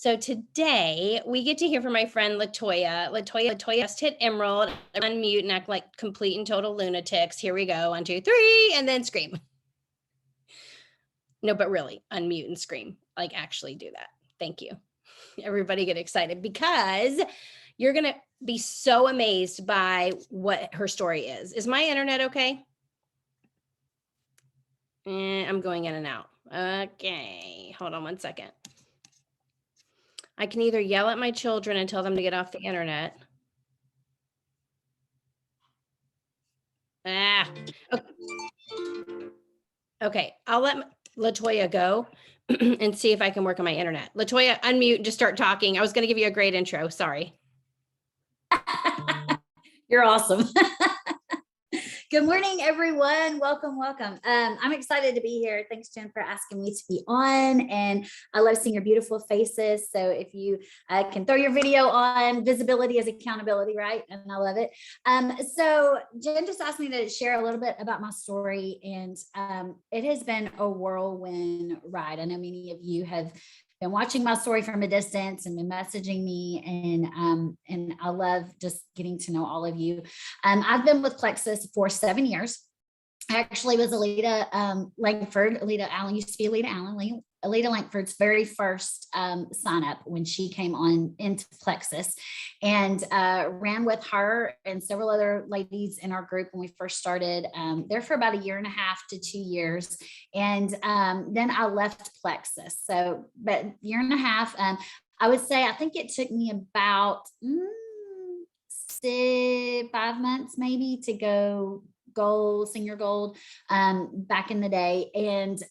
So today we get to hear from my friend Latoya. Latoya just hit Emerald, unmute and act like complete and total lunatics. Here we go. 1, 2, 3, and then scream. No, but really unmute and scream. Like actually do that. Thank you. Everybody get excited because you're going to be so amazed by what her story is. Is my internet okay? I'm going in and out. Okay. Hold on 1 second. I can either yell at my children and tell them to get off the internet. Okay. I'll let Latoya go and see if I can work on my internet. Latoya, unmute and just start talking. I was going to give you a great intro. Sorry. You're awesome. Good morning, everyone. Welcome. I'm excited to be here. Thanks, Jen, for asking me to be on. And I love seeing your beautiful faces. So if you can throw your video on, visibility is accountability, right? And I love it. So Jen just asked me to share a little bit about my story. And it has been a whirlwind ride. I know many of you have been watching my story from a distance and been messaging me, and I love just getting to know all of you. I've been with Plexus for 7 years. I actually was Alita Langford. Alita Allen used to be Alita Allen. Alita Langford's very first sign up when she came on into Plexus, and ran with her and several other ladies in our group when we first started there for about 1.5 to 2 years. And then I left Plexus. So, but 1.5 years, I would say, I think it took me about 5 months maybe to go gold, senior gold, back in the day. And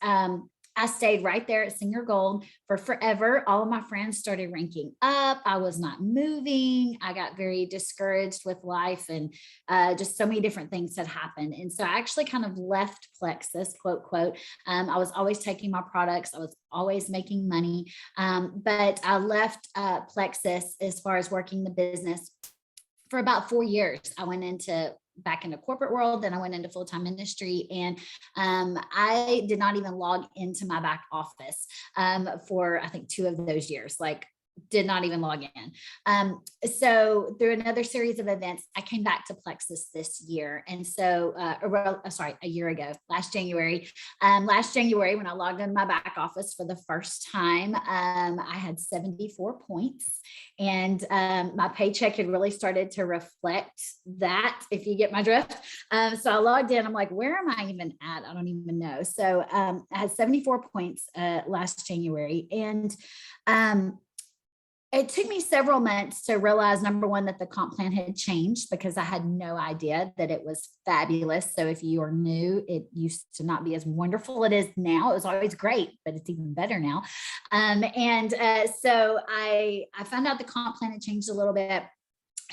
I stayed right there at senior gold for forever. All of my friends started ranking up. I was not moving. I got very discouraged with life, and just so many different things had happened. And so I actually kind of left Plexus, quote, quote. I was always taking my products. I was always making money. But I left Plexus as far as working the business for about 4 years. I went back into corporate world. Then I went into full-time ministry, and I did not even log into my back office for, I think, 2 of those years. Like, did not even log in. So through another series of events, I came back to Plexus this year. And so, a year ago, last January, when I logged in my back office for the first time, I had 74 points, and my paycheck had really started to reflect that, if you get my drift. So I logged in, I'm like, where am I even at? I don't even know. So I had 74 points last January. And it took me several months to realize, number one, that the comp plan had changed, because I had no idea that it was fabulous. So if you are new, it used to not be as wonderful as it is now. It was always great, but it's even better now. So I found out the comp plan had changed a little bit.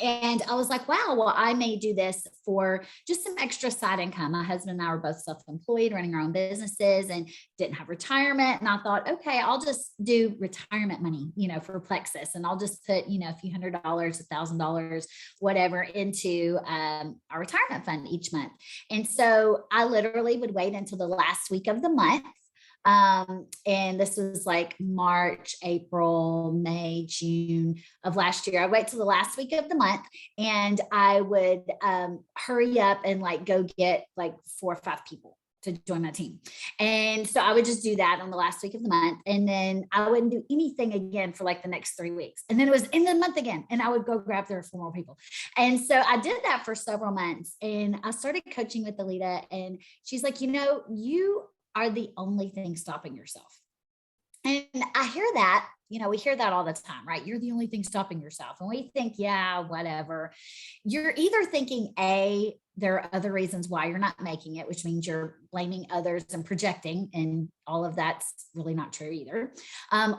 And I was like, wow, well, I may do this for just some extra side income. My husband and I were both self-employed, running our own businesses, and didn't have retirement. And I thought, okay, I'll just do retirement money, for Plexus. And I'll just put, a few $100, $1,000, whatever, into our retirement fund each month. And so I literally would wait until the last week of the month. And this was like March, April, May, June of last year. I wait till the last week of the month, and I would hurry up and go get 4 or 5 people to join my team. And so I would just do that on the last week of the month. And then I wouldn't do anything again for the next 3 weeks. And then it was end of the month again, and I would go grab 3 or 4 more people. And so I did that for several months, and I started coaching with Alita, and she's like, you are the only thing stopping yourself. And I hear that, we hear that all the time, right? You're the only thing stopping yourself. And we think, yeah, whatever. You're either thinking A, there are other reasons why you're not making it, which means you're blaming others and projecting, and all of that's really not true either.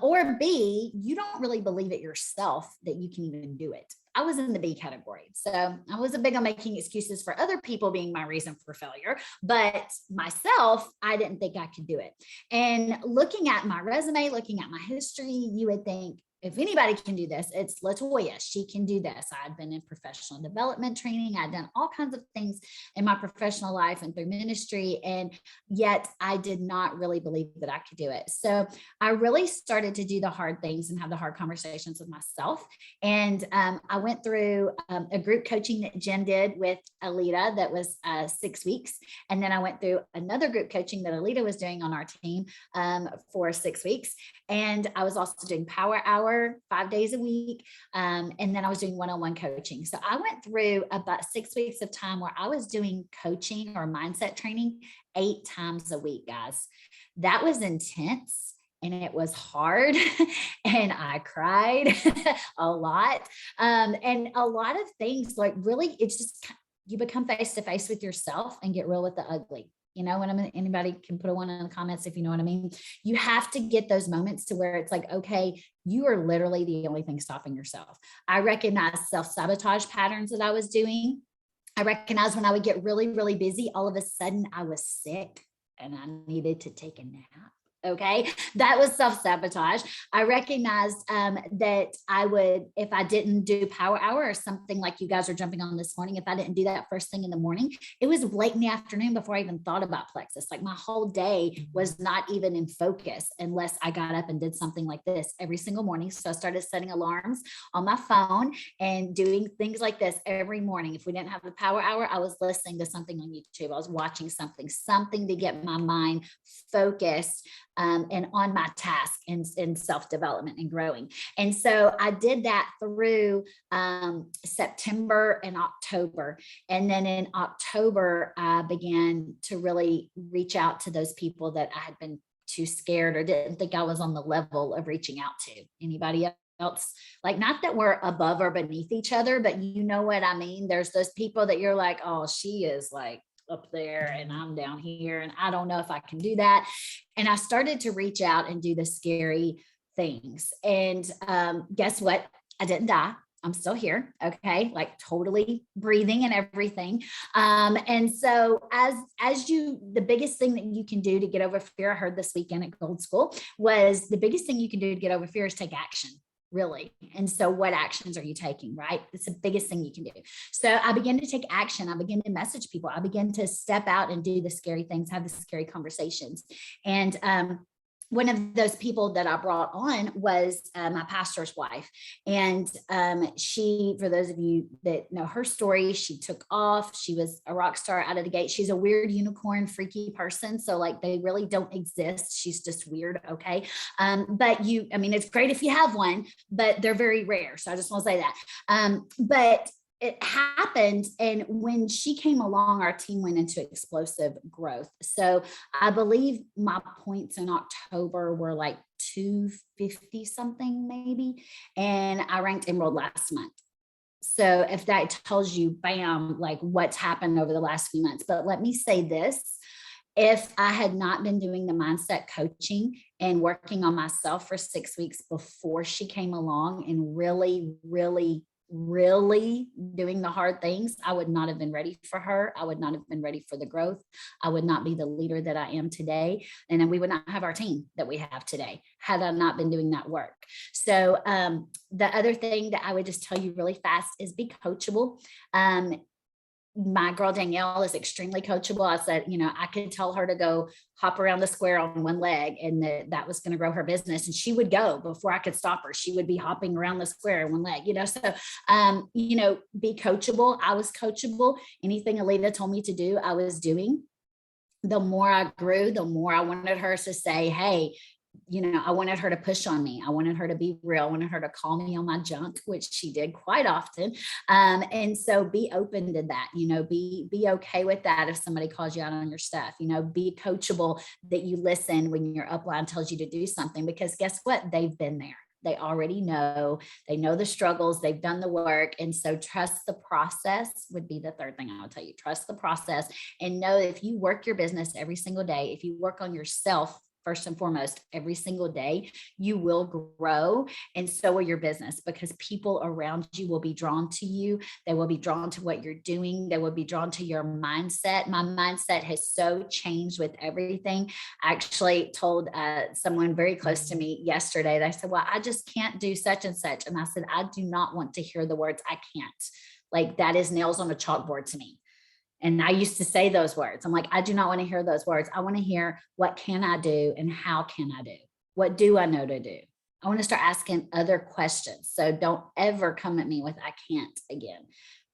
Or B, you don't really believe it yourself that you can even do it. I was in the B category. So I wasn't big on making excuses for other people being my reason for failure, but myself, I didn't think I could do it. And looking at my resume, looking at my history, you would think, if anybody can do this, it's Latoya. She can do this. I'd been in professional development training. I'd done all kinds of things in my professional life and through ministry. And yet I did not really believe that I could do it. So I really started to do the hard things and have the hard conversations with myself. And I went through a group coaching that Jen did with Alita that was 6 weeks. And then I went through another group coaching that Alita was doing on our team for 6 weeks. And I was also doing Power Hour 5 days a week. And then I was doing one-on-one coaching. So I went through about 6 weeks of time where I was doing coaching or mindset training 8 times a week, guys. That was intense. And it was hard and I cried a lot. And a lot of things, like really, it's just, you become face to face with yourself and get real with the ugly. You know what I mean? Anybody can put a one in the comments if you know what I mean. You have to get those moments to where it's like, okay, you are literally the only thing stopping yourself. I recognize self-sabotage patterns that I was doing. I recognized when I would get really, really busy, all of a sudden I was sick and I needed to take a nap. Okay. That was self-sabotage. I recognized that I would, if I didn't do Power Hour or something like you guys are jumping on this morning, if I didn't do that first thing in the morning, it was late in the afternoon before I even thought about Plexus. Like my whole day was not even in focus unless I got up and did something like this every single morning. So I started setting alarms on my phone and doing things like this every morning. If we didn't have the Power Hour, I was listening to something on YouTube. I was watching something to get my mind focused and on my task in self-development and growing. And so I did that through September and October. And then in October, I began to really reach out to those people that I had been too scared or didn't think I was on the level of reaching out to. Anybody else? Like, not that we're above or beneath each other, but you know what I mean? There's those people that you're like, oh, she is like up there and I'm down here and I don't know if I can do that. And I started to reach out and do the scary things. And guess what? I didn't die. I'm still here. Okay. Like totally breathing and everything. And so the biggest thing that you can do to get over fear, I heard this weekend at Gold School, was the biggest thing you can do to get over fear is take action. Really. And so what actions are you taking, right? It's the biggest thing you can do. So I began to take action. I began to message people. I began to step out and do the scary things, have the scary conversations. And one of those people that I brought on was my pastor's wife. And she, for those of you that know her story, she took off. She was a rock star out of the gate. She's a weird unicorn, freaky person. So like they really don't exist. She's just weird. Okay. But it's great if you have one, but they're very rare. So I just want to say that. But it happened. And when she came along, our team went into explosive growth. So I believe my points in October were like 250 something maybe. And I ranked Emerald last month. So if that tells you, bam, like what's happened over the last few months. But let me say this. If I had not been doing the mindset coaching and working on myself for 6 weeks before she came along and really doing the hard things, I would not have been ready for her. I would not have been ready for the growth. I would not be the leader that I am today. And then we would not have our team that we have today had I not been doing that work. So the other thing that I would just tell you really fast is be coachable. My girl Danielle is extremely coachable. I said, I could tell her to go hop around the square on one leg and that was going to grow her business. And she would go before I could stop her. She would be hopping around the square on one leg, So, be coachable. I was coachable. Anything Alita told me to do, I was doing. The more I grew, the more I wanted her to say, hey, I wanted her to push on me. I wanted her to be real. I wanted her to call me on my junk, which she did quite often. And so be open to that, be okay with that. If somebody calls you out on your stuff, be coachable, that you listen when your upline tells you to do something, because guess what? They've been there. They already know, they know the struggles, they've done the work. And so trust the process would be the third thing I would tell you. Trust the process and know if you work your business every single day, if you work on yourself first and foremost, every single day, you will grow. And so will your business, because people around you will be drawn to you. They will be drawn to what you're doing. They will be drawn to your mindset. My mindset has so changed with everything. I actually told someone very close to me yesterday that I said, well, I just can't do such and such. And I said, I do not want to hear the words I can't. Like, that is nails on a chalkboard to me. And I used to say those words. I'm like, I do not want to hear those words. I want to hear, what can I do and how can I do? What do I know to do? I want to start asking other questions. So don't ever come at me with I can't again,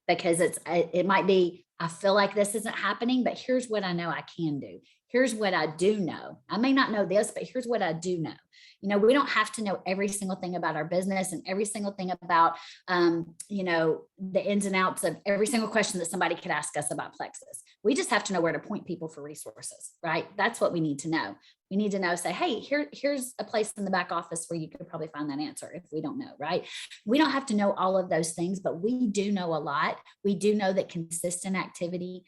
because it might be, I feel like this isn't happening, but here's what I know I can do. Here's what I do know. I may not know this, but here's what I do know. You know, we don't have to know every single thing about our business and every single thing about, you know, the ins and outs of every single question that somebody could ask us about Plexus. We just have to know where to point people for resources, right? That's what we need to know. We need to know, say, hey, here's a place in the back office where you could probably find that answer if we don't know, right? We don't have to know all of those things, but we do know a lot. We do know that consistent activity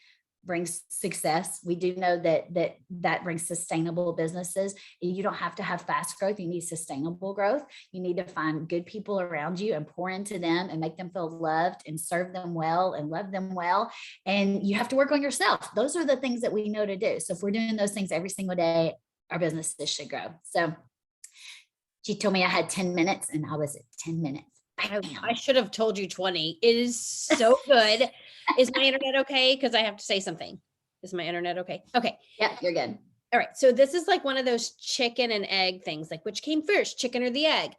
brings success. We do know that brings sustainable businesses. You don't have to have fast growth. You need sustainable growth. You need to find good people around you and pour into them and make them feel loved and serve them well and love them well. And you have to work on yourself. Those are the things that we know to do. So if we're doing those things every single day, our businesses should grow. So she told me I had 10 minutes and I was at 10 minutes. I should have told you 20. It is so good. Is my internet okay? Because I have to say something. Is my internet okay? Okay. Yeah, you're good. All right. So this is like one of those chicken and egg things, like which came first, chicken or the egg?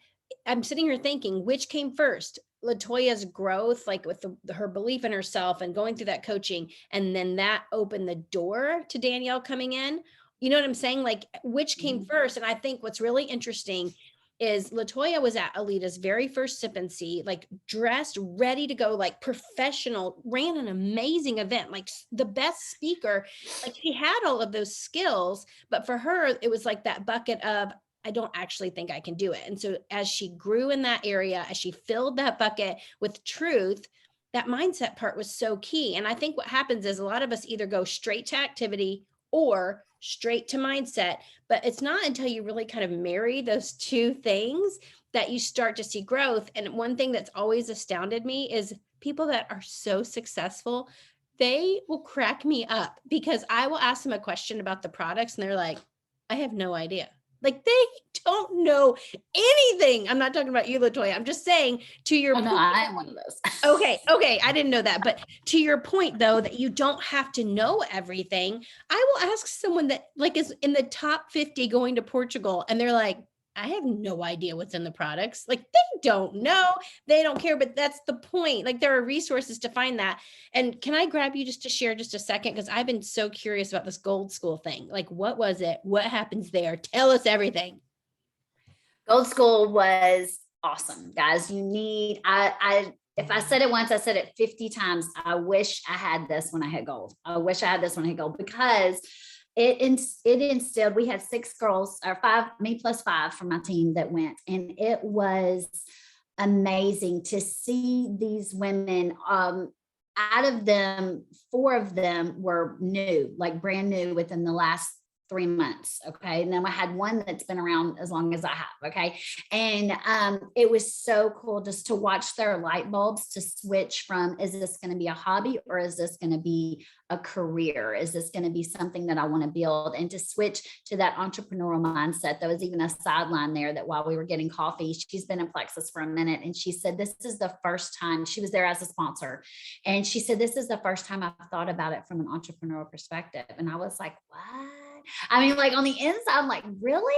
I'm sitting here thinking, which came first? Latoya's growth, like with her belief in herself and going through that coaching. And then that opened the door to Danielle coming in. You know what I'm saying? Like, which came first? And I think what's really interesting is Latoya was at Alita's very first sip and see, like dressed, ready to go, like professional, ran an amazing event, like the best speaker. Like she had all of those skills, but for her, it was like that bucket of, I don't actually think I can do it. And so as she grew in that area, as she filled that bucket with truth, that mindset part was so key. And I think what happens is a lot of us either go straight to activity or straight to mindset, but it's not until you really kind of marry those two things that you start to see growth. And one thing that's always astounded me is people that are so successful, they will crack me up because I will ask them a question about the products and they're like, I have no idea. Like they don't know anything. I'm not talking about you, Latoya. I'm just saying to your point. No, I am one of those. Okay. I didn't know that. But to your point, though, that you don't have to know everything. I will ask someone that like is in the top 50 going to Portugal and they're like, I have no idea what's in the products. Like they don't know, they don't care, but that's the point. Like there are resources to find that. And can I grab you just to share just a second? Because I've been so curious about this Gold School thing. Like what was it? What happens there? Tell us everything. Gold School was awesome, guys. You need, if I said it once, I said it 50 times. I wish I had this when I had gold. I wish I had this when I had gold because it instilled, we had 6 girls or 5, me plus 5 from my team that went. And it was amazing to see these women. Out of them, 4 of them were new, like brand new within the last 3 months. Okay. And then I had one that's been around as long as I have. Okay. And it was so cool just to watch their light bulbs to switch from, is this going to be a hobby or is this going to be a career? Is this going to be something that I want to build? And to switch to that entrepreneurial mindset. There was even a sideline there that while we were getting coffee, she's been in Plexus for a minute. And she said, this is the first time she was there as a sponsor. And she said, this is the first time I've thought about it from an entrepreneurial perspective. And I was like, what? I mean, like on the inside, I'm like, really?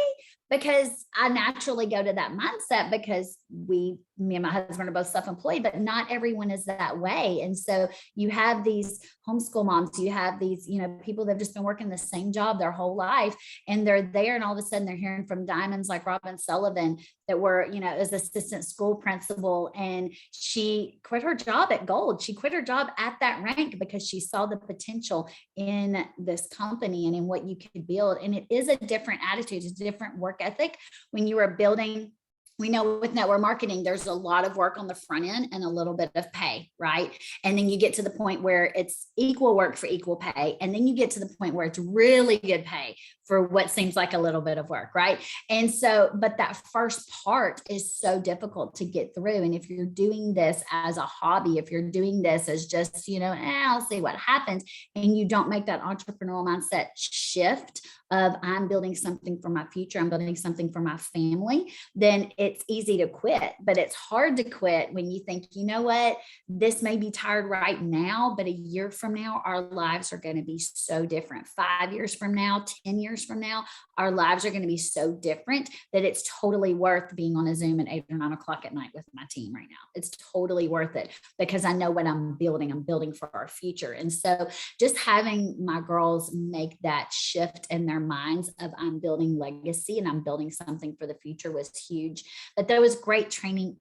Because I naturally go to that mindset because me and my husband are both self-employed, but not everyone is that way. And so you have these homeschool moms, you have these, people that have just been working the same job their whole life and they're there. And all of a sudden they're hearing from diamonds like Robin Sullivan that were, as assistant school principal. And she quit her job at Gold. She quit her job at that rank because she saw the potential in this company and in what you could build. And it is a different attitude. It's a different work ethic when you are building. We know with network marketing, there's a lot of work on the front end and a little bit of pay, right? And then you get to the point where it's equal work for equal pay. And then you get to the point where it's really good pay for what seems like a little bit of work, right? And so, but that first part is so difficult to get through. And if you're doing this as a hobby, if you're doing this as just, I'll see what happens, and you don't make that entrepreneurial mindset shift of I'm building something for my future, I'm building something for my family, then it's easy to quit. But it's hard to quit when you think, you know what, this may be tired right now, but a year from now, our lives are going to be so different. 5 years from now, 10 years from now, our lives are going to be so different that it's totally worth being on a Zoom at 8 or 9 o'clock at night with my team right now. It's totally worth it because I know what I'm building for our future. And so just having my girls make that shift in their minds of I'm building legacy and I'm building something for the future was huge. But there was great training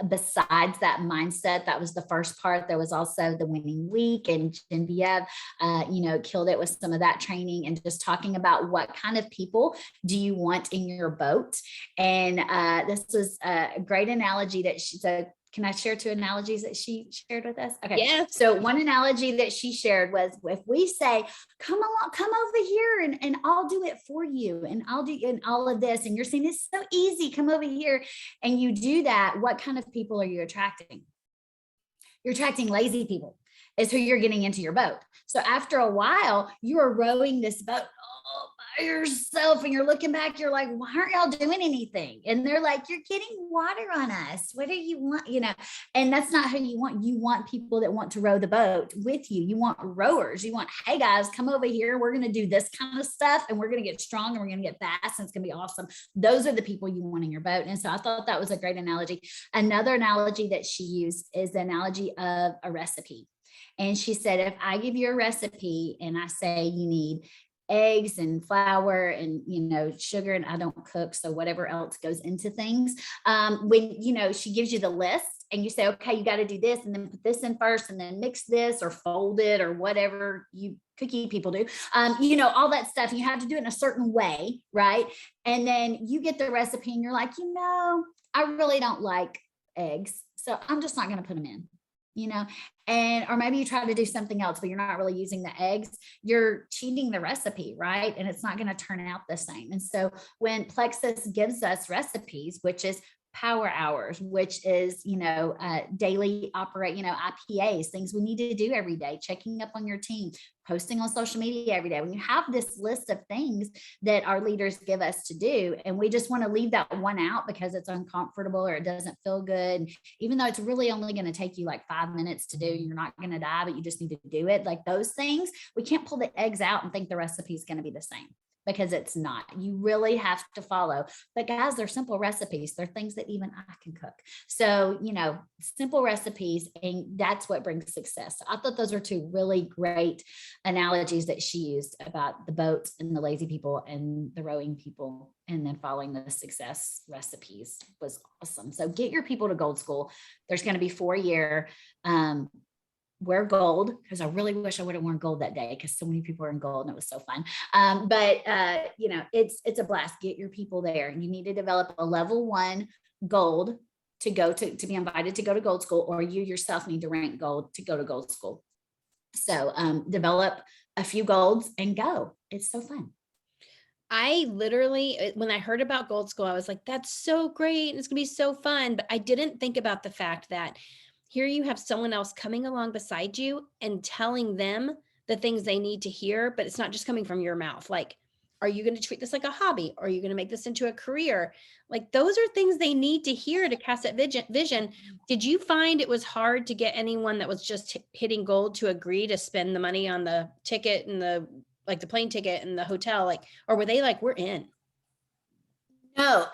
besides that mindset. That was the first part. There was also the winning week, and Genevieve, killed it with some of that training and just talking about what kind of people do you want in your boat. And this was a great analogy that she said. Can I share 2 analogies that she shared with us? Okay. Yeah. So one analogy that she shared was if we say, come along, come over here and I'll do it for you. And I'll do and all of this. And you're saying it's so easy. Come over here. And you do that. What kind of people are you attracting? You're attracting lazy people is who you're getting into your boat. So after a while, you are rowing this boat all by yourself and you're looking back, you're like, why aren't y'all doing anything? And they're like, you're getting water on us. What do you want? And that's not who you want. You want people that want to row the boat with you. You want rowers. You want, hey guys, come over here. We're going to do this kind of stuff and we're going to get strong and we're going to get fast and it's going to be awesome. Those are the people you want in your boat. And so I thought that was a great analogy. Another analogy that she used is the analogy of a recipe. And she said, if I give you a recipe and I say you need eggs and flour and, sugar, and I don't cook, so whatever else goes into things, when, she gives you the list and you say, okay, you got to do this and then put this in first and then mix this or fold it or whatever you cookie people do, all that stuff. You have to do it in a certain way, right? And then you get the recipe and you're like, I really don't like eggs, so I'm just not going to put them in. Or maybe you try to do something else, but you're not really using the eggs. You're cheating the recipe, right? And it's not going to turn out the same. And so when Plexus gives us recipes, which is power hours, which is, daily operate, IPAs, things we need to do every day, checking up on your team, posting on social media every day. When you have this list of things that our leaders give us to do, and we just want to leave that one out because it's uncomfortable or it doesn't feel good, even though it's really only going to take you like 5 minutes to do, you're not going to die, but you just need to do it. Like those things, we can't pull the eggs out and think the recipe is going to be the same. Because it's not. You really have to follow. But guys, they're simple recipes. They're things that even I can cook. So, simple recipes, and that's what brings success. So I thought those were 2 really great analogies that she used about the boats and the lazy people and the rowing people, and then following the success recipes was awesome. So get your people to Gold School. There's going to be 4-year. Wear gold, because I really wish I would have worn gold that day because so many people were in gold and it was so fun. It's a blast. Get your people there. You need to develop a level 1 gold to go to be invited to go to Gold School, or you yourself need to rank gold to go to Gold School. So develop a few golds and go. It's so fun. I literally, when I heard about Gold School, I was like, that's so great. It's going to be so fun. But I didn't think about the fact that here you have someone else coming along beside you and telling them the things they need to hear, but it's not just coming from your mouth. Like, are you going to treat this like a hobby? Or are you going to make this into a career? Like, those are things they need to hear to cast that vision. Did you find it was hard to get anyone that was just hitting gold to agree to spend the money on the ticket and the plane ticket and the hotel? Or were they like, we're in? No,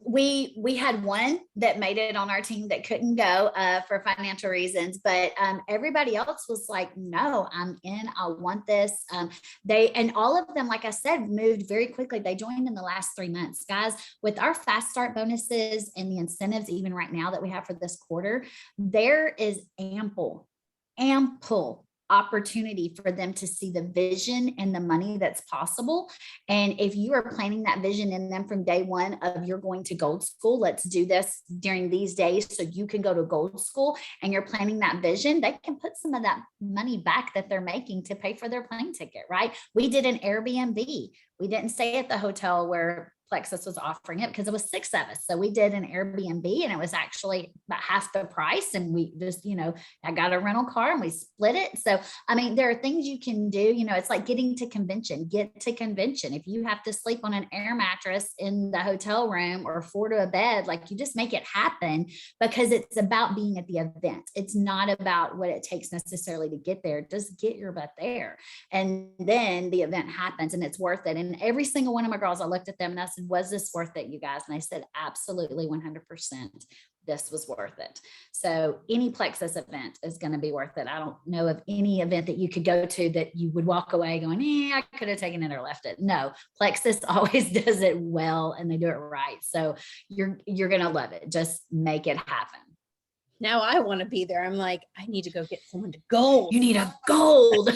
we had one that made it on our team that couldn't go for financial reasons, but everybody else was like, no, I'm in, I want this. And all of them, like I said, moved very quickly. They joined in the last 3 months. Guys, with our fast start bonuses and the incentives, even right now that we have for this quarter, there is ample opportunity for them to see the vision and the money that's possible. And if you are planting that vision in them from day one of you're going to gold school, let's do this during these days so you can go to gold school, and you're planning that vision, they can put some of that money back that they're making to pay for their plane ticket, right? We did an Airbnb. We didn't stay at the hotel where Plexus was offering it because it was 6 of us. So we did an Airbnb, and it was actually about half the price. And we just, I got a rental car and we split it. So, I mean, there are things you can do, it's like getting to convention, get to convention. If you have to sleep on an air mattress in the hotel room or 4 to a bed, like you just make it happen, because it's about being at the event. It's not about what it takes necessarily to get there. Just get your butt there. And then the event happens and it's worth it. And every single one of my girls, I looked at them and I said, was this worth it, you guys? And they said, absolutely, 100%. This was worth it. So any Plexus event is going to be worth it. I don't know of any event that you could go to that you would walk away going, I could have taken it or left it. No, Plexus always does it well and they do it right. So you're going to love it. Just make it happen. Now I want to be there. I'm like, I need to go get someone to gold. You need a gold.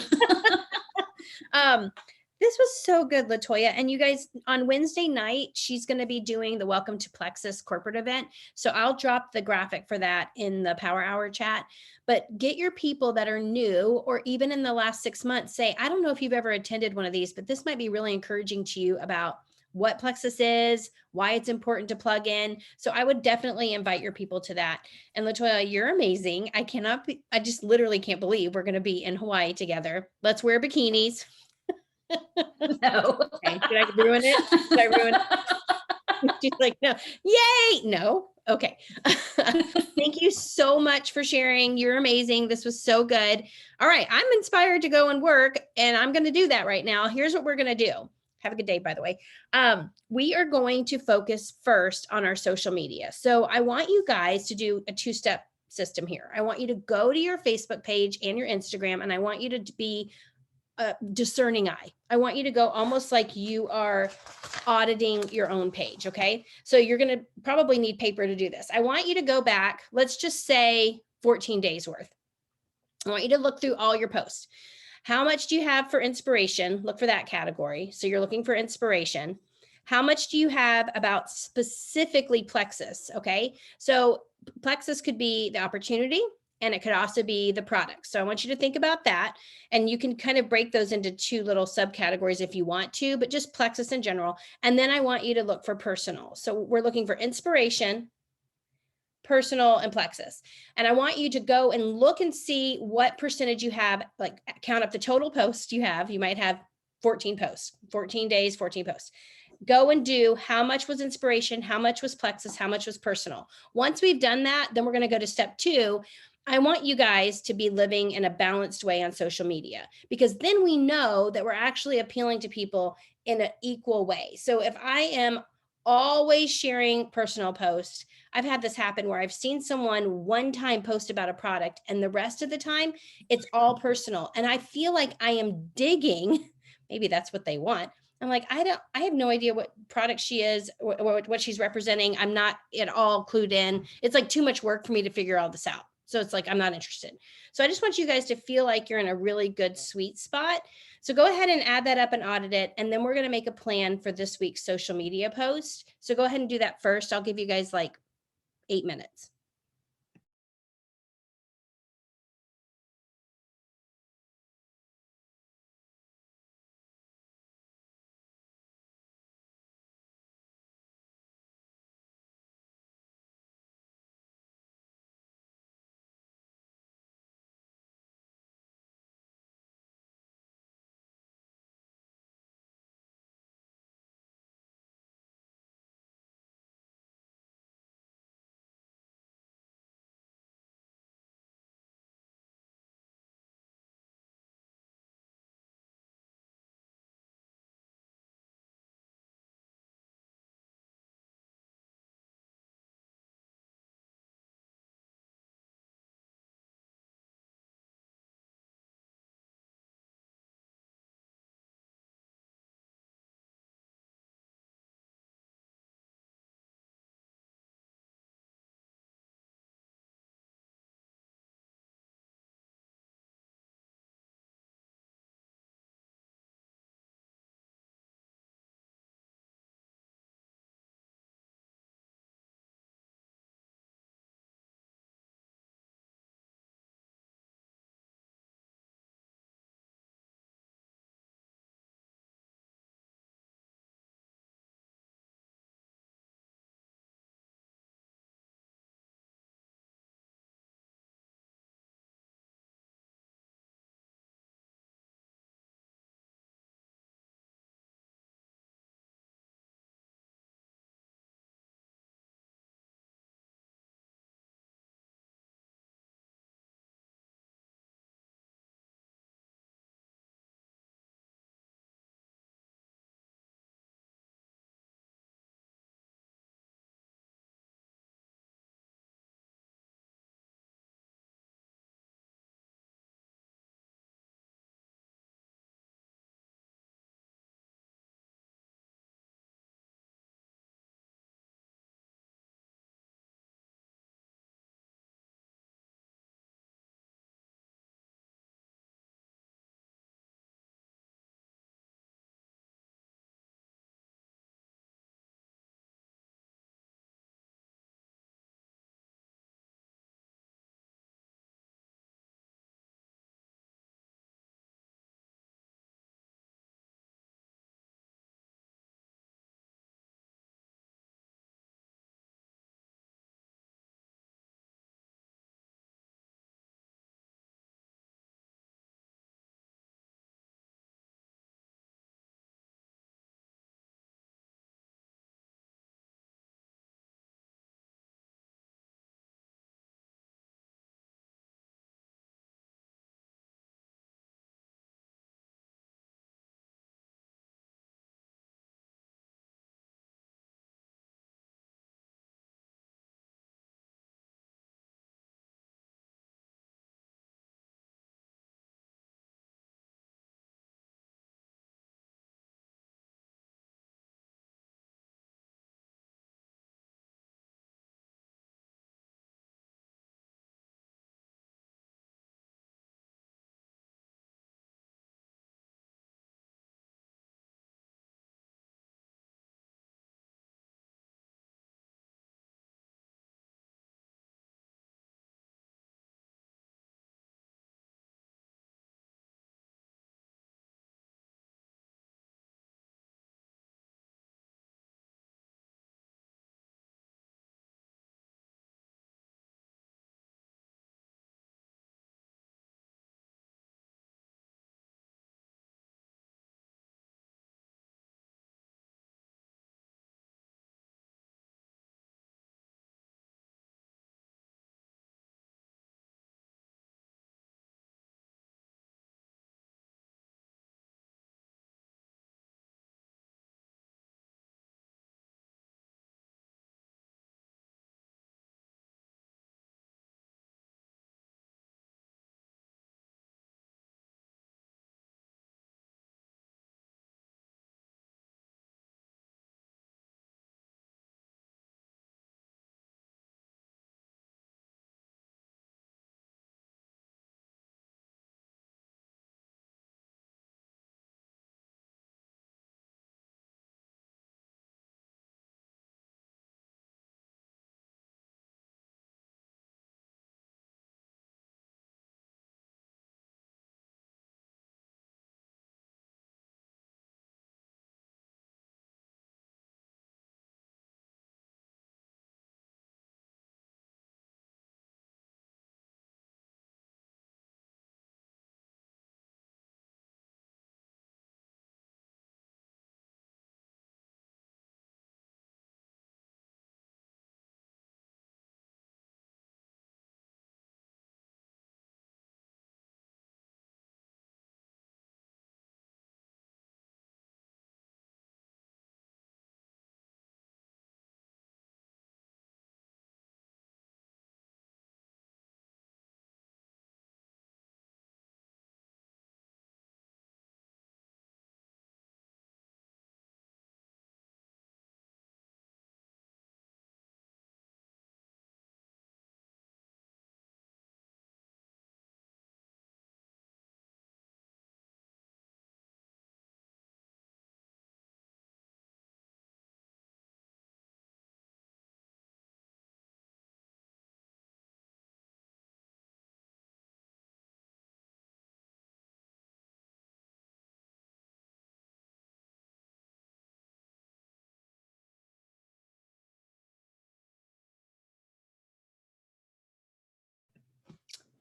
This was so good, Latoya. And you guys, on Wednesday night, she's going to be doing the Welcome to Plexus corporate event. So I'll drop the graphic for that in the Power Hour chat. But get your people that are new, or even in the last 6 months, say, I don't know if you've ever attended one of these, but this might be really encouraging to you about what Plexus is, why it's important to plug in. So I would definitely invite your people to that. And Latoya, you're amazing. I just literally can't believe we're going to be in Hawaii together. Let's wear bikinis. No. Okay. Did I ruin it? Did I ruin it? She's like, no. Yay. No. Okay. Thank you so much for sharing. You're amazing. This was so good. All right. I'm inspired to go and work, and I'm going to do that right now. Here's what we're going to do. Have a good day, by the way. We are going to focus first on our social media. So I want you guys to do a 2-step system here. I want you to go to your Facebook page and your Instagram, and I want you to be a discerning eye. I want you to go almost like you are auditing your own page. Okay. So you're going to probably need paper to do this. I want you to go back, let's just say 14 days worth. I want you to look through all your posts. How much do you have for inspiration? Look for that category. So you're looking for inspiration. How much do you have about specifically Plexus? Okay. So Plexus could be the opportunity, and it could also be the product. So I want you to think about that. And you can kind of break those into 2 little subcategories if you want to, but just Plexus in general. And then I want you to look for personal. So we're looking for inspiration, personal, and Plexus. And I want you to go and look and see what percentage you have, like count up the total posts you have. You might have 14 posts, 14 days, 14 posts. Go and do how much was inspiration, how much was Plexus, how much was personal. Once we've done that, then we're going to go to step 2. I want you guys to be living in a balanced way on social media, because then we know that we're actually appealing to people in an equal way. So if I am always sharing personal posts, I've had this happen where I've seen someone one time post about a product, and the rest of the time it's all personal. And I feel like I am digging, maybe that's what they want. I'm like, I have no idea what product she is, what she's representing. I'm not at all clued in. It's like too much work for me to figure all this out. So it's like, I'm not interested. So I just want you guys to feel like you're in a really good sweet spot. So go ahead and add that up and audit it. And then we're going to make a plan for this week's social media post. So go ahead and do that first. I'll give you guys like 8 minutes.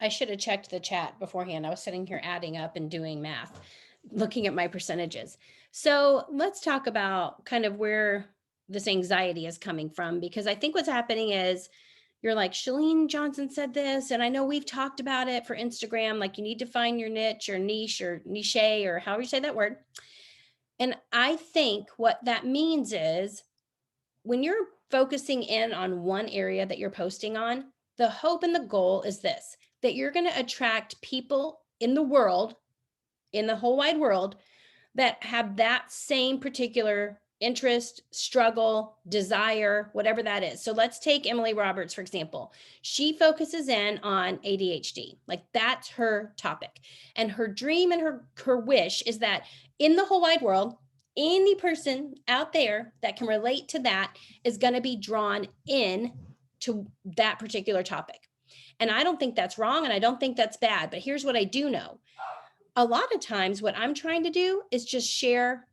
I should have checked the chat beforehand. I was sitting here adding up and doing math, looking at my percentages. So let's talk about kind of where this anxiety is coming from, because I think what's happening is you're like, Shalene Johnson said this, and I know we've talked about it for Instagram, like you need to find your niche or niche or niche or however you say that word. And I think what that means is when you're focusing in on one area that you're posting on, the hope and the goal is this, that you're going to attract people in the world, in the whole wide world, that have that same particular interest, struggle, desire, whatever that is. So let's take Emily Roberts, for example. She focuses in on ADHD. Like that's her topic. And her dream and her wish is that in the whole wide world, any person out there that can relate to that is going to be drawn in to that particular topic. And I don't think that's wrong and I don't think that's bad, but here's what I do know. A lot of times what I'm trying to do is just share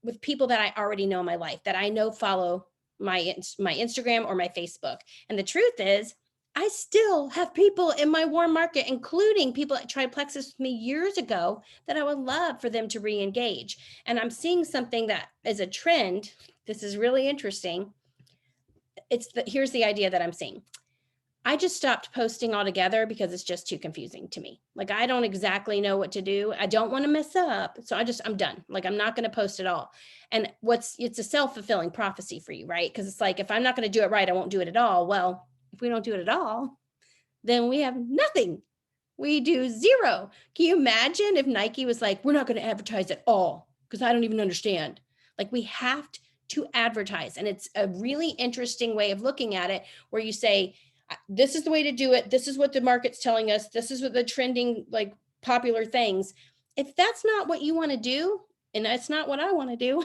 with people that I already know in my life, that I know follow my Instagram or my Facebook. And the truth is, I still have people in my warm market, including people that tried Plexus with me years ago, that I would love for them to re-engage. And I'm seeing something that is a trend. This is really interesting. Here's the idea that I'm seeing. I just stopped posting altogether because it's just too confusing to me. Like, I don't exactly know what to do. I don't want to mess up. So I'm done. Like, I'm not going to post at all. And it's a self-fulfilling prophecy for you, right? Because it's like, if I'm not going to do it right, I won't do it at all. Well, if we don't do it at all, then we have nothing. We do zero. Can you imagine if Nike was like, we're not going to advertise at all because I don't even understand. Like, we have to advertise. And it's a really interesting way of looking at it where you say, this is the way to do it. This is what the market's telling us. This is what the trending, like popular things. If that's not what you want to do, and that's not what I want to do,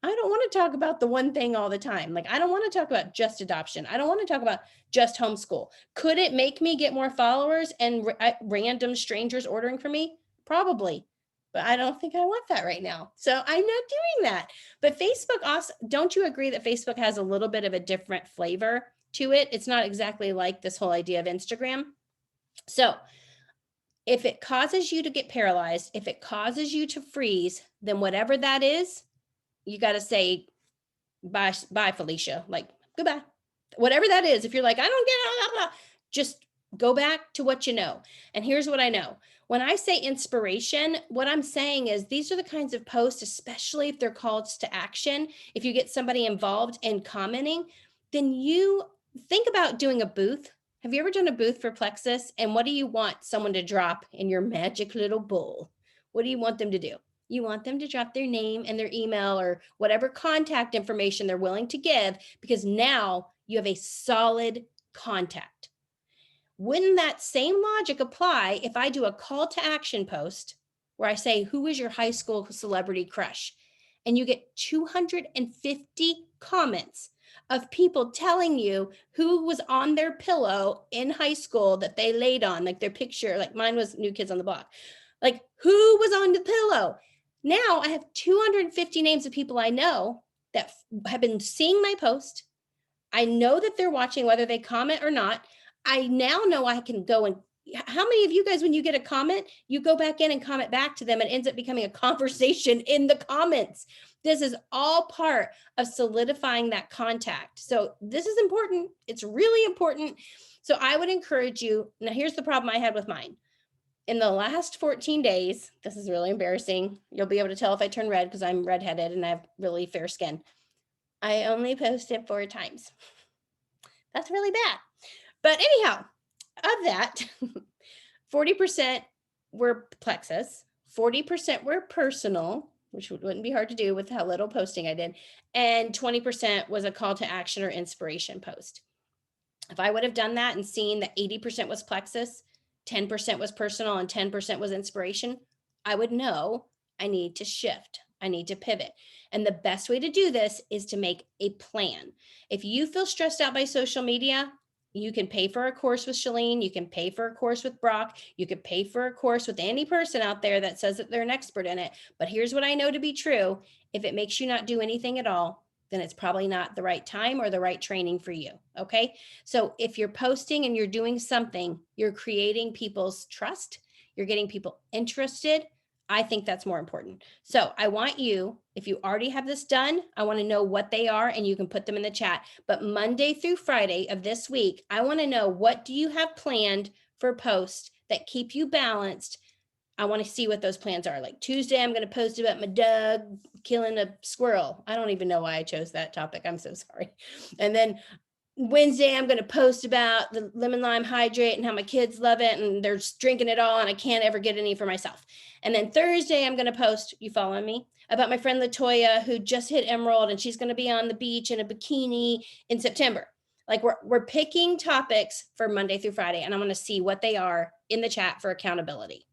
I don't want to talk about the one thing all the time. Like, I don't want to talk about just adoption. I don't want to talk about just homeschool. Could it make me get more followers and random strangers ordering from me? Probably. But I don't think I want that right now. So I'm not doing that. But Facebook also, don't you agree that Facebook has a little bit of a different flavor to it? It's not exactly like this whole idea of Instagram. So if it causes you to get paralyzed, if it causes you to freeze, then whatever that is, you got to say bye, Felicia. Like, goodbye. Whatever that is, if you're like, I don't get it, blah, blah, just go back to what you know. And here's what I know. When I say inspiration, what I'm saying is these are the kinds of posts, especially if they're calls to action. If you get somebody involved in commenting, then you think about doing a booth. Have you ever done a booth for Plexus? And what do you want someone to drop in your magic little bowl? What do you want them to do? You want them to drop their name and their email or whatever contact information they're willing to give, because now you have a solid contact. Wouldn't that same logic apply if I do a call to action post where I say, who is your high school celebrity crush? And you get 250 comments of people telling you who was on their pillow in high school that they laid on, like their picture, like mine was New Kids on the Block. Like, who was on the pillow? Now I have 250 names of people I know that have been seeing my post. I know that they're watching, whether they comment or not. I now know I can go and how many of you guys, when you get a comment, you go back in and comment back to them and it ends up becoming a conversation in the comments? This is all part of solidifying that contact. So this is important. It's really important. So I would encourage you. Now, here's the problem I had with mine. In the last 14 days, this is really embarrassing. You'll be able to tell if I turn red because I'm redheaded and I have really fair skin. I only posted 4 times. That's really bad. But anyhow, of that, 40% were Plexus, 40% were personal, which wouldn't be hard to do with how little posting I did, and 20% was a call to action or inspiration post. If I would have done that and seen that 80% was Plexus, 10% was personal, and 10% was inspiration, I would know I need to shift. I need to pivot. And the best way to do this is to make a plan. If you feel stressed out by social media, you can pay for a course with Shalene. You can pay for a course with Brock. You could pay for a course with any person out there that says that they're an expert in it. But here's what I know to be true. If it makes you not do anything at all, then it's probably not the right time or the right training for you. Okay. So if you're posting and you're doing something, you're creating people's trust, you're getting people interested. I think that's more important. So I want you, if you already have this done, I want to know what they are and you can put them in the chat. But Monday through Friday of this week, I want to know, what do you have planned for posts that keep you balanced? I want to see what those plans are. Like Tuesday, I'm going to post about my dog killing a squirrel. I don't even know why I chose that topic. I'm so sorry. And then Wednesday, I'm going to post about the lemon lime hydrate and how my kids love it and they're just drinking it all and I can't ever get any for myself. And then Thursday, I'm going to post, you following me, about my friend Latoya who just hit Emerald and she's going to be on the beach in a bikini in September. Like we're picking topics for Monday through Friday, and I want to see what they are in the chat for accountability.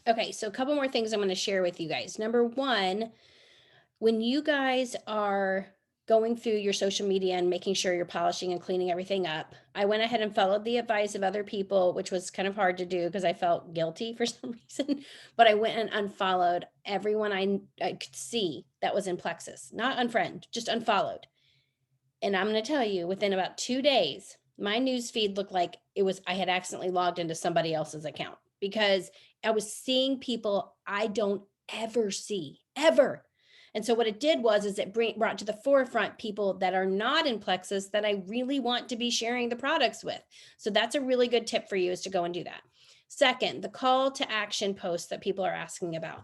Okay, so a couple more things I'm going to share with you guys. Number one, when you guys are going through your social media and making sure you're polishing and cleaning everything up, I went ahead and followed the advice of other people, which was kind of hard to do because I felt guilty for some reason, but I went and unfollowed everyone I could see that was in Plexus, not unfriend, just unfollowed. And I'm going to tell you, within about 2 days, my news feed looked like I had accidentally logged into somebody else's account because I was seeing people I don't ever see, ever. And so what it did is it brought to the forefront people that are not in Plexus that I really want to be sharing the products with. So that's a really good tip for you, is to go and do that. Second, the call to action posts that people are asking about.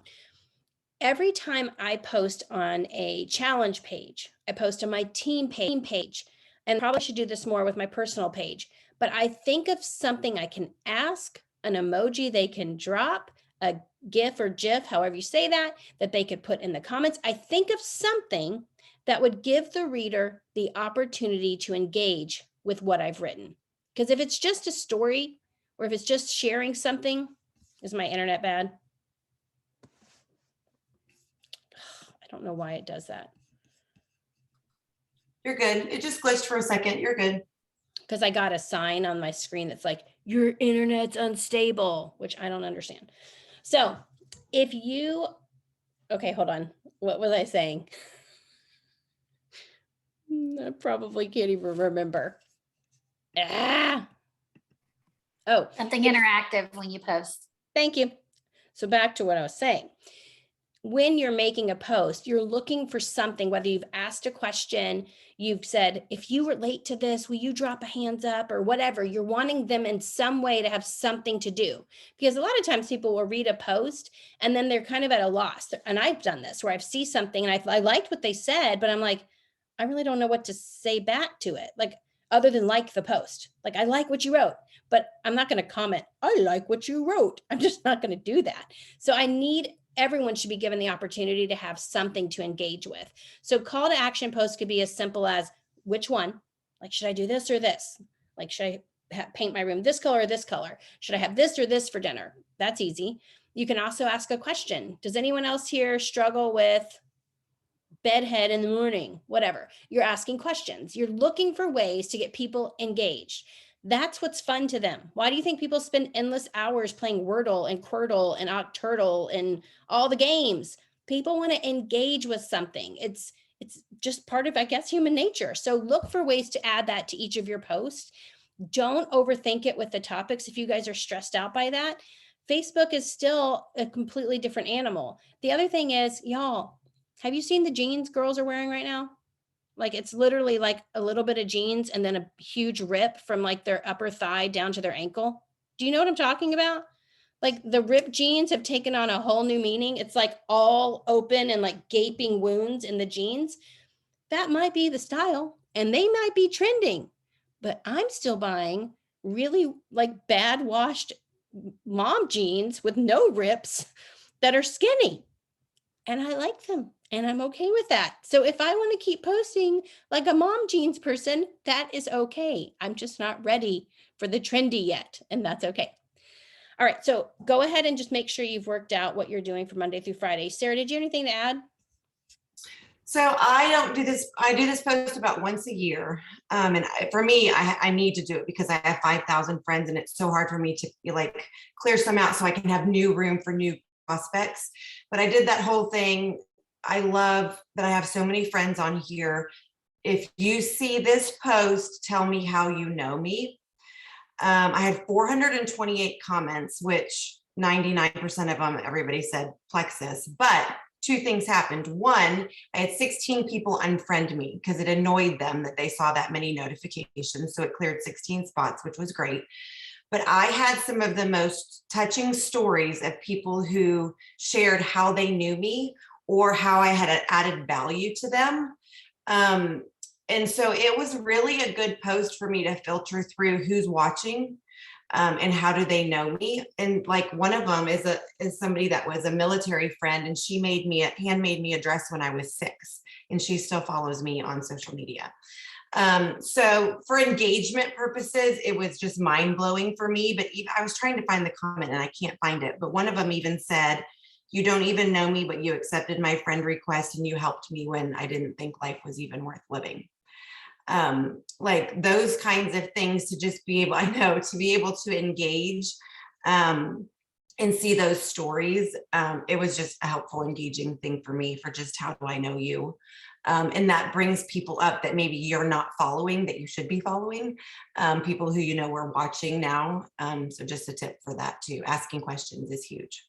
Every time I post on a challenge page, I post on my team page, and probably should do this more with my personal page, but I think of something I can ask, an emoji they can drop, a GIF or GIF, however you say that they could put in the comments. I think of something that would give the reader the opportunity to engage with what I've written. Because if it's just a story, or if it's just sharing something, is my internet bad? I don't know why it does that. You're good. It just glitched for a second. You're good. Because I got a sign on my screen that's like, your internet's unstable, which I don't understand. So if you, okay, hold on. What was I saying? I probably can't even remember. Oh, Something interactive when you post. thank you. So back to what I was saying. When you're making a post, you're looking for something, whether you've asked a question, you've said, if you relate to this, will you drop a hands up or whatever? You're wanting them in some way to have something to do. Because a lot of times people will read a post and then they're kind of at a loss. And I've done this where I see something and I liked what they said, but I'm like, I really don't know what to say back to it. Like, other than like the post, like, I like what you wrote, but I'm not going to comment, I like what you wrote. I'm just not going to do that. So everyone should be given the opportunity to have something to engage with. So call to action posts could be as simple as, which one? Like, should I do this or this? Like, should I paint my room this color or this color? Should I have this or this for dinner? That's easy. You can also ask a question. Does anyone else here struggle with bedhead in the morning? Whatever. You're asking questions. You're looking for ways to get people engaged. That's what's fun to them. Why do you think people spend endless hours playing Wordle and Quirtle and Octurtle and all the games? People want to engage with something. It's just part of, I guess, human nature. So look for ways to add that to each of your posts. Don't overthink it with the topics. If you guys are stressed out by that, Facebook is still a completely different animal. The other thing is, y'all, have you seen the jeans girls are wearing right now? Like, it's literally like a little bit of jeans and then a huge rip from like their upper thigh down to their ankle. Do you know what I'm talking about? Like, the ripped jeans have taken on a whole new meaning. It's like all open and like gaping wounds in the jeans. That might be the style and they might be trending, but I'm still buying really like bad washed mom jeans with no rips that are skinny. And I like them and I'm okay with that. So if I want to keep posting like a mom jeans person, that is okay. I'm just not ready for the trendy yet, and that's okay. All right, so go ahead and just make sure you've worked out what you're doing for Monday through Friday. Sarah, did you have anything to add? So I don't do this. I do this post about once a year. For me, I need to do it because I have 5,000 friends and it's so hard for me to like clear some out so I can have new room for new prospects. But I did that whole thing. I love that I have so many friends on here. If you see this post, tell me how you know me. I had 428 comments, which 99% of them, everybody said plexus, but two things happened. One, I had 16 people unfriend me because it annoyed them that they saw that many notifications. So it cleared 16 spots, which was great. But I had some of the most touching stories of people who shared how they knew me or how I had added value to them. And so it was really a good post for me to filter through who's watching and how do they know me. And like one of them is somebody that was a military friend, and she handmade me a dress when I was 6, and she still follows me on social media. So for engagement purposes, it was just mind blowing for me. But I was trying to find the comment and I can't find it. But one of them even said, "You don't even know me, but you accepted my friend request and you helped me when I didn't think life was even worth living." Like those kinds of things, to just be able, to be able to engage and see those stories. It was just a helpful, engaging thing for me for just how do I know you? And that brings people up that maybe you're not following that you should be following, people who are watching now. So just a tip for that too. Asking questions is huge.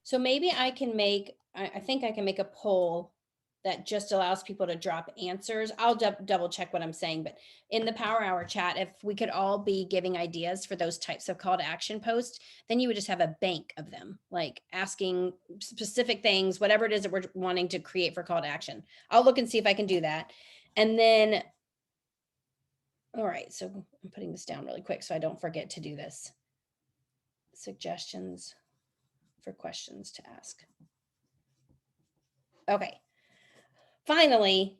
So maybe I think I can make a poll that just allows people to drop answers. I'll double check what I'm saying, but in the Power Hour chat, if we could all be giving ideas for those types of call to action posts, then you would just have a bank of them, like asking specific things, whatever it is that we're wanting to create for call to action. I'll look and see if I can do that. And then, all right, so I'm putting this down really quick so I don't forget to do this. Suggestions for questions to ask. Okay. Finally,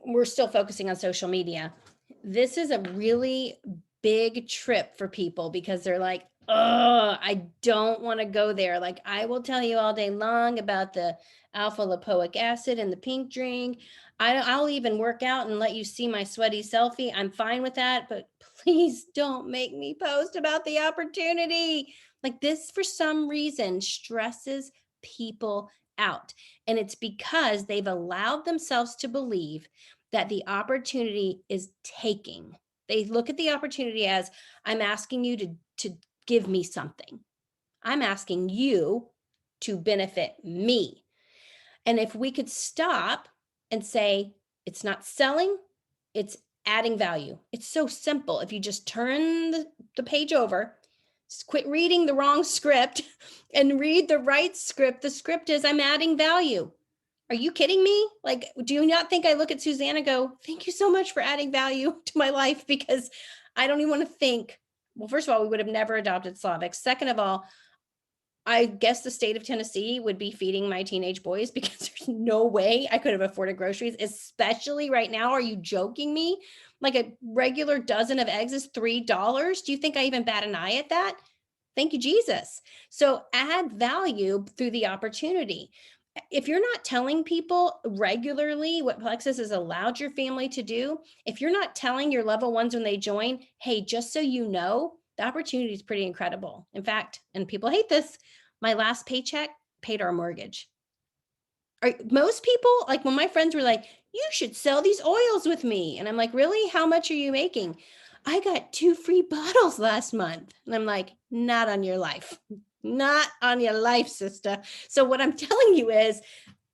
we're still focusing on social media. This is a really big trip for people because they're like, oh, I don't want to go there. Like, I will tell you all day long about the alpha lipoic acid and the pink drink. I'll even work out and let you see my sweaty selfie. I'm fine with that, but please don't make me post about the opportunity. Like this, for some reason, stresses people out. And it's because they've allowed themselves to believe that the opportunity is taking. They look at the opportunity as, I'm asking you to give me something. I'm asking you to benefit me. And if we could stop and say, it's not selling, it's adding value. It's so simple. If you just turn the page over, just quit reading the wrong script and read the right script. The script is, I'm adding value. Are you kidding me? Like, do you not think I look at Suzanne and go, thank you so much for adding value to my life? Because I don't even want to think, well, first of all, we would have never adopted Slavic. Second of all, I guess the state of Tennessee would be feeding my teenage boys because there's no way I could have afforded groceries, especially right now. Are you joking me? Like a regular dozen of eggs is $3. Do you think I even bat an eye at that? Thank you, Jesus. So add value through the opportunity. If you're not telling people regularly what Plexus has allowed your family to do, if you're not telling your level ones when they join, hey, just so you know, the opportunity is pretty incredible. In fact, and people hate this, my last paycheck paid our mortgage. Most people, like when my friends were like, you should sell these oils with me. And I'm like, really? How much are you making? I got 2 free bottles last month. And I'm like, not on your life. Not on your life, sister. So what I'm telling you is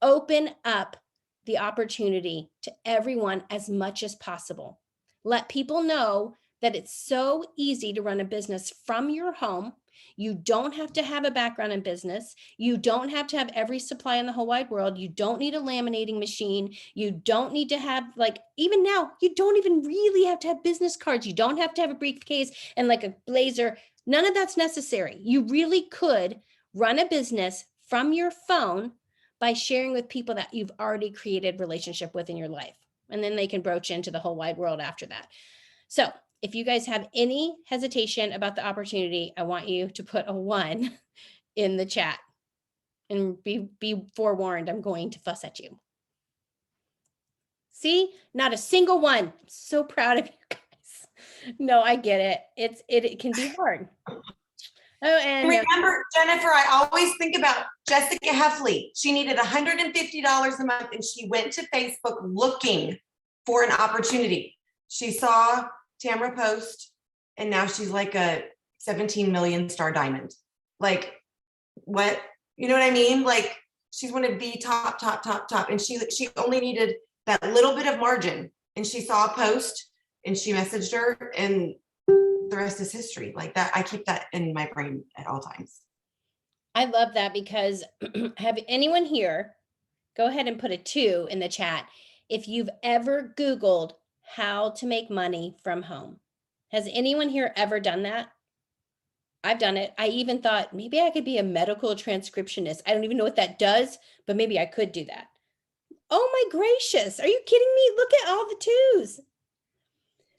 open up the opportunity to everyone as much as possible. Let people know that it's so easy to run a business from your home. You don't have to have a background in business. You don't have to have every supply in the whole wide world. You don't need a laminating machine. You don't need to have, like, even now, you don't even really have to have business cards. You don't have to have a briefcase and like a blazer. None of that's necessary. You really could run a business from your phone by sharing with people that you've already created relationship with in your life. And then they can broach into the whole wide world after that. So if you guys have any hesitation about the opportunity, I want you to put a 1 in the chat and be forewarned, I'm going to fuss at you. See, not a single one. I'm so proud of you guys. No, I get it. It can be hard. Oh, and remember, Jennifer, I always think about Jessica Heffley. She needed $150 a month and she went to Facebook looking for an opportunity. She saw Tamara post and now she's like a 17 million star diamond. Like what, you know what I mean? Like she's one of the top. And she only needed that little bit of margin and she saw a post and she messaged her and the rest is history. Like that, I keep that in my brain at all times. I love that because have anyone here, go ahead and put a 2 in the chat if you've ever Googled how to make money from home. Has anyone here ever done that? I've done it. I even thought maybe I could be a medical transcriptionist. I don't even know what that does, but maybe I could do that. Oh my gracious. Are you kidding me? Look at all the 2s.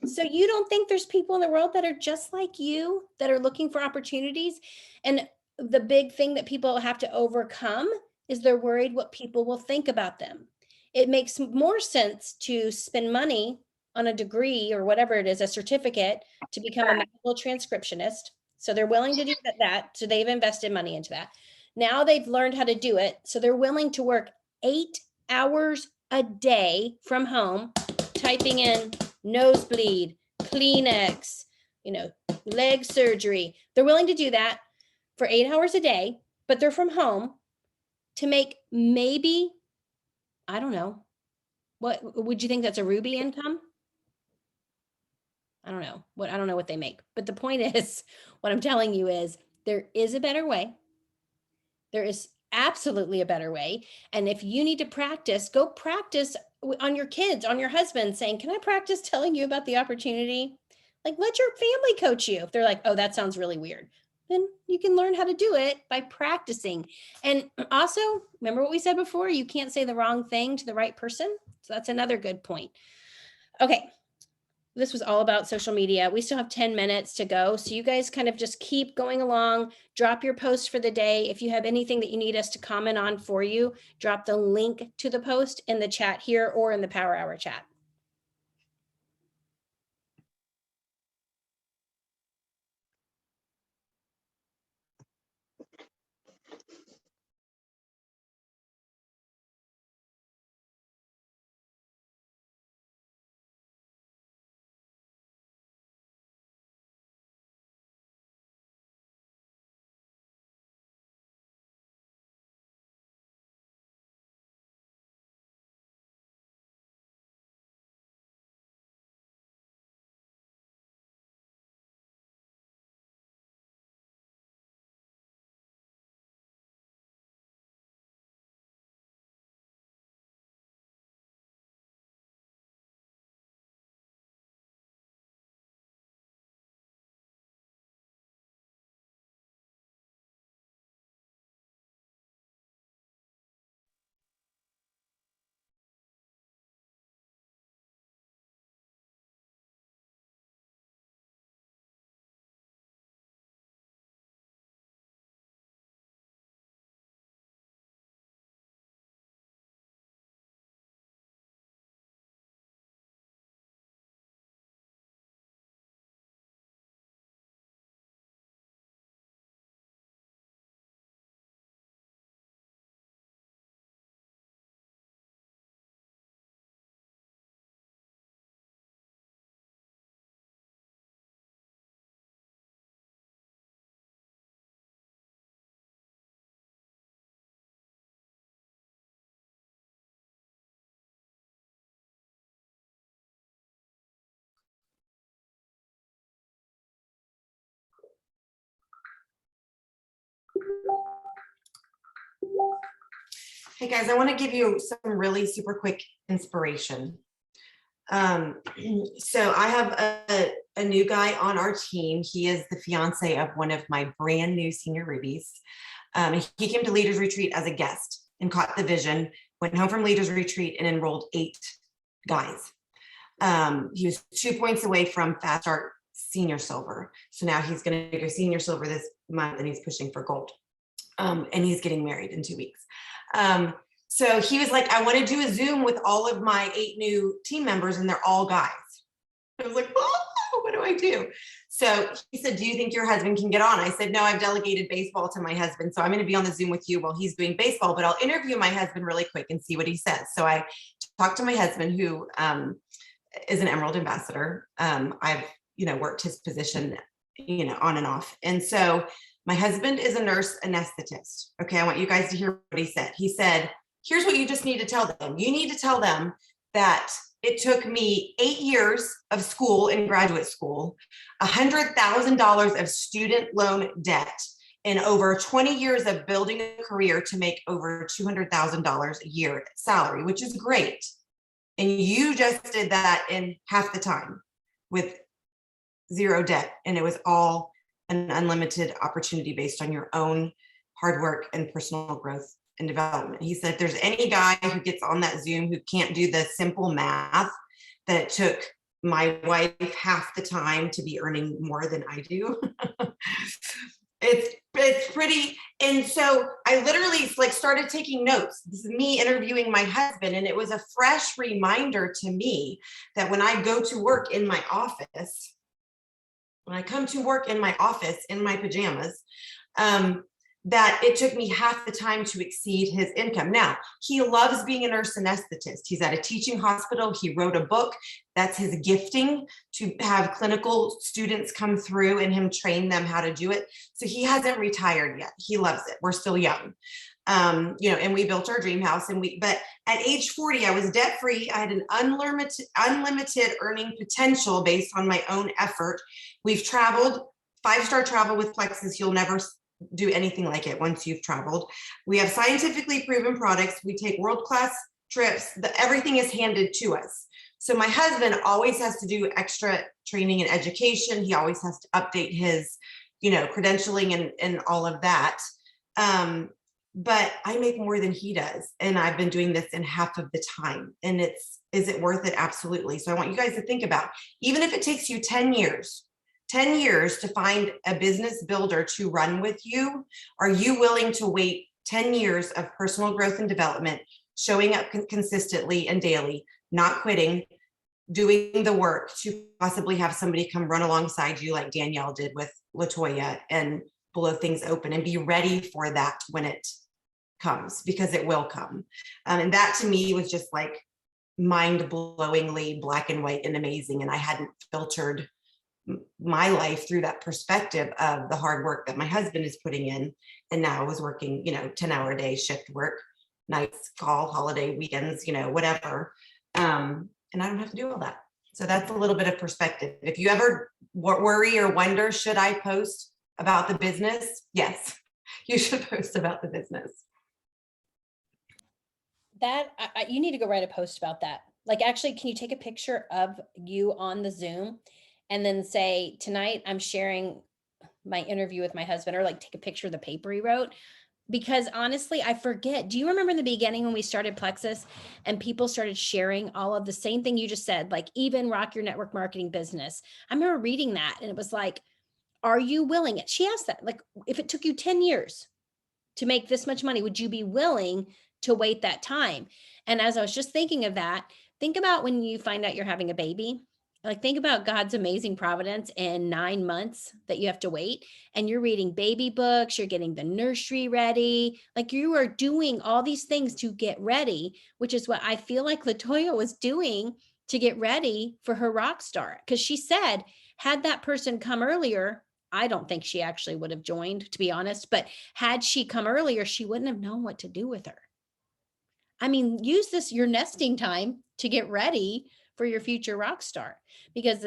So you don't think there's people in the world that are just like you that are looking for opportunities? And the big thing that people have to overcome is they're worried what people will think about them. It makes more sense to spend money on a degree or whatever it is, a certificate to become a medical transcriptionist. So they're willing to do that. So they've invested money into that. Now they've learned how to do it. So they're willing to work 8 hours a day from home, typing in nosebleed, Kleenex, leg surgery. They're willing to do that for 8 hours a day, but they're from home to make maybe, I don't know, what would you think that's a Ruby income? I don't know what they make, but the point is, what I'm telling you is there is a better way. There is absolutely a better way. And if you need to practice, go practice on your kids, on your husband, saying, can I practice telling you about the opportunity? Like, let your family coach you. If they're like, oh, that sounds really weird, then you can learn how to do it by practicing. And also, remember what we said before, you can't say the wrong thing to the right person. So that's another good point. Okay. This was all about social media. We still have 10 minutes to go. So you guys kind of just keep going along, drop your post for the day. If you have anything that you need us to comment on for you, drop the link to the post in the chat here or in the Power Hour chat. Hey guys, I want to give you some really super quick inspiration. So I have a new guy on our team. He is the fiance of one of my brand new senior rubies. He came to Leaders Retreat as a guest and caught the vision, went home from Leaders Retreat and enrolled 8 guys. He was 2 points away from Fast Start Senior Silver. So now he's going to go Senior Silver this month and he's pushing for gold. And he's getting married in 2 weeks. So he was like, I want to do a Zoom with all of my 8 new team members and they're all guys. I was like, oh, what do I do? So he said, do you think your husband can get on? I said, no, I've delegated baseball to my husband. So I'm going to be on the Zoom with you while he's doing baseball, but I'll interview my husband really quick and see what he says. So I talked to my husband who is an Emerald ambassador. I've, worked his position, on and off. And so my husband is a nurse anesthetist. Okay. I want you guys to hear what he said. He said, here's what you just need to tell them. You need to tell them that it took me 8 years of school in graduate school, $100,000 of student loan debt, and over 20 years of building a career to make over $200,000 a year salary, which is great. And you just did that in half the time with 0 debt. And it was all an unlimited opportunity based on your own hard work and personal growth and development. He said, if there's any guy who gets on that Zoom who can't do the simple math that it took my wife half the time to be earning more than I do, it's pretty. And so I literally started taking notes. This is me interviewing my husband. And it was a fresh reminder to me that when I go to work in my office, when I come to work in my office in my pajamas, that it took me half the time to exceed his income. Now, he loves being a nurse anesthetist. He's at a teaching hospital. He wrote a book. That's his gifting, to have clinical students come through and him train them how to do it. So he hasn't retired yet. He loves it. We're still young. And we built our dream house but at age 40, I was debt free. I had an unlimited earning potential based on my own effort. We've traveled 5-star travel with Plexus. You'll never do anything like it once you've traveled. We have scientifically proven products. We take world-class trips. Everything is handed to us. So my husband always has to do extra training and education. He always has to update his, credentialing and all of that. but I make more than he does. And I've been doing this in half of the time. And is it worth it? Absolutely. So I want you guys to think about, even if it takes you 10 years to find a business builder to run with you, are you willing to wait 10 years of personal growth and development, showing up consistently and daily, not quitting, doing the work to possibly have somebody come run alongside you like Danielle did with Latoya and blow things open, and be ready for that when it comes, because it will come. And that to me was just like mind-blowingly black and white and amazing. And I hadn't filtered my life through that perspective of the hard work that my husband is putting in. And now I was working, 10-hour a day shift work, nights, call, holiday, weekends, whatever. And I don't have to do all that. So that's a little bit of perspective. If you ever worry or wonder, should I post about the business? Yes, you should post about the business. That you need to go write a post about that. Like, actually, can you take a picture of you on the Zoom and then say, tonight I'm sharing my interview with my husband, or like take a picture of the paper he wrote? Because honestly, I forget. Do you remember in the beginning when we started Plexus and people started sharing all of the same thing you just said, like even rock your network marketing business? I remember reading that and it was like, are you willing? She asked that, like, if it took you 10 years to make this much money, would you be willing to wait that time? And as I was just thinking of that, think about when you find out you're having a baby. Like, think about God's amazing providence in 9 months that you have to wait, and you're reading baby books, you're getting the nursery ready. Like, you are doing all these things to get ready, which is what I feel like Latoya was doing to get ready for her rock star. Because she said, had that person come earlier, I don't think she actually would have joined, to be honest, but had she come earlier, she wouldn't have known what to do with her. I mean, use this, your nesting time, to get ready for your future rock star. Because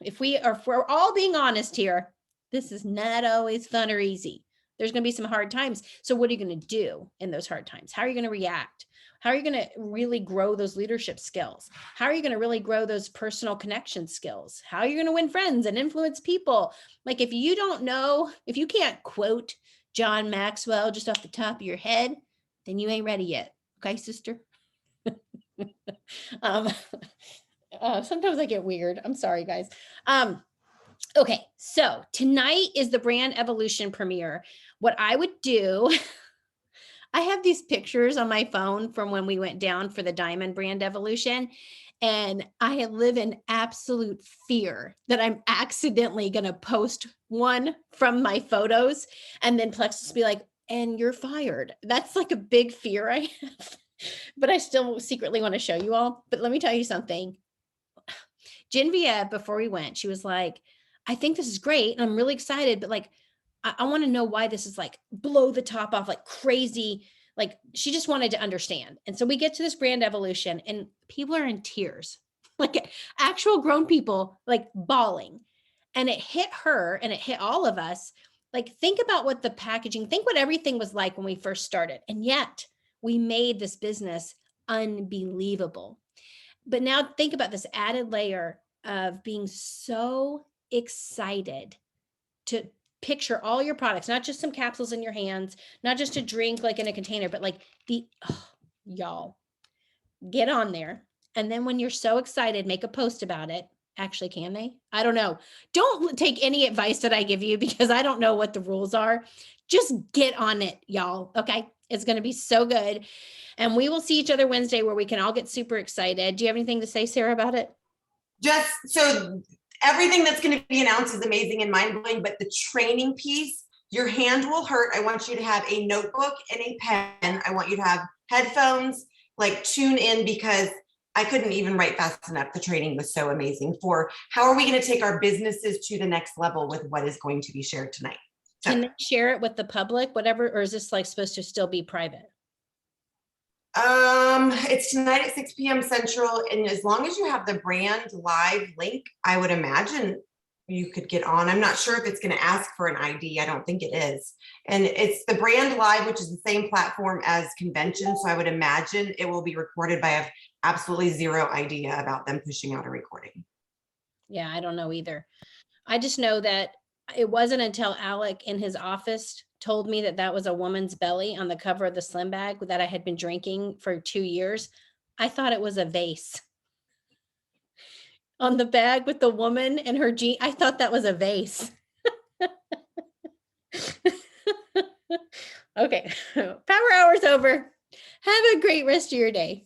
if we're all being honest here, this is not always fun or easy. There's going to be some hard times. So what are you going to do in those hard times? How are you going to react? How are you going to really grow those leadership skills? How are you going to really grow those personal connection skills? How are you going to win friends and influence people? Like, if you don't know, if you can't quote John Maxwell just off the top of your head, then you ain't ready yet. Okay, sister? Sometimes I get weird. I'm sorry, guys. Okay, so tonight is the brand evolution premiere. What I would do, I have these pictures on my phone from when we went down for the Diamond brand evolution, and I live in absolute fear that I'm accidentally going to post one from my photos, and then Plexus will be like, and you're fired. That's like a big fear I have, but I still secretly want to show you all. But let me tell you something. Genevieve, before we went, she was like, I think this is great, and I'm really excited, but like, I want to know why this is like blow the top off, like crazy. Like, she just wanted to understand. And so we get to this brand evolution and people are in tears, like actual grown people, like bawling. And it hit her and it hit all of us. Like, think about what the packaging, think what everything was like when we first started. And yet we made this business unbelievable. But now think about this added layer of being so excited to picture all your products, not just some capsules in your hands, not just a drink like in a container, but like y'all get on there. And then when you're so excited, make a post about it. Actually, can they? I don't know. Don't take any advice that I give you because I don't know what the rules are. Just get on it, y'all. Okay. It's going to be so good. And we will see each other Wednesday where we can all get super excited. Do you have anything to say, Sarah, about it? Just so everything that's going to be announced is amazing and mind-blowing, but the training piece, your hand will hurt. I want you to have a notebook and a pen. I want you to have headphones, like tune in, because I couldn't even write fast enough. The training was so amazing for how are we going to take our businesses to the next level with what is going to be shared tonight. So, can they share it with the public, whatever, or is this like supposed to still be private? It's tonight at 6 p.m. Central. And as long as you have the brand live link, I would imagine you could get on. I'm not sure if it's going to ask for an ID. I don't think it is. And it's the brand live, which is the same platform as convention. So I would imagine it will be recorded, but I have absolutely zero idea about them pushing out a recording. Yeah, I don't know either. I just know that it wasn't until Alec in his office told me that that was a woman's belly on the cover of the Slim bag that I had been drinking for 2 years. I thought it was a vase. On the bag with the woman and her jean, I thought that was a vase. Okay, power hour's over. Have a great rest of your day.